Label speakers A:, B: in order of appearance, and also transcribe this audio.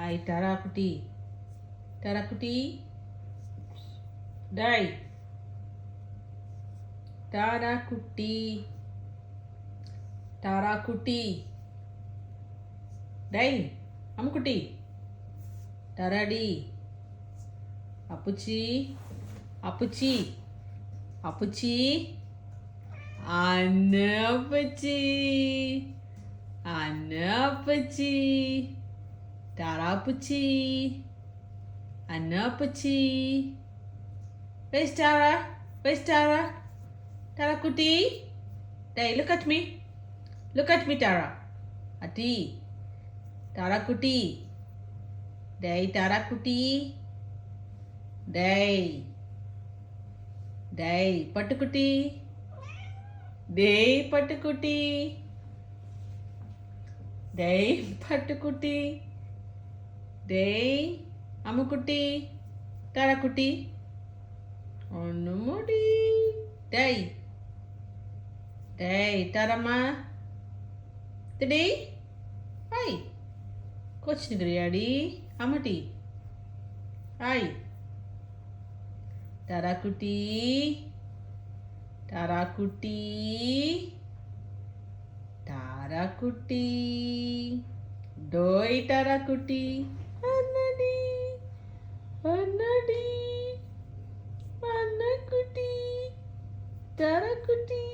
A: ஐ டாரா குட்டி. டாரா குட்டி. டை. டாரா குட்டி. டாரா குட்டி. Tie அம்முக்குட்டி. டாராடி. அப்புச்சி. அப்புச்சி. அப்புச்சி. அண்ணப்பச்சி. அண்ணப்பச்சி. டாராப்புச்சி. அண்ணப்பச்சி. Where's Tara? Where's Tara? Tara Kuti? Hey, look at me. Look at me, Tara. Ati. Tara Kuti. Day, Tara Kuti. Day. Day, Patukuti. Day, Patukuti. Day, Patukuti. Day, Amukuti. Tara Kuti. ஒன்றுமுடி. டேய் டேய் தரம்மா திடி hi கோச்சினுக்கிறியாடி அம்மாட்டி hi டாராக்குட்டி. டாராக்குட்டி. டாராக்குட்டி. டோய் டாராக்குட்டி. அண்ணடி அண்ணடி அண்ணக்குட்டி. டாராக்குட்டி.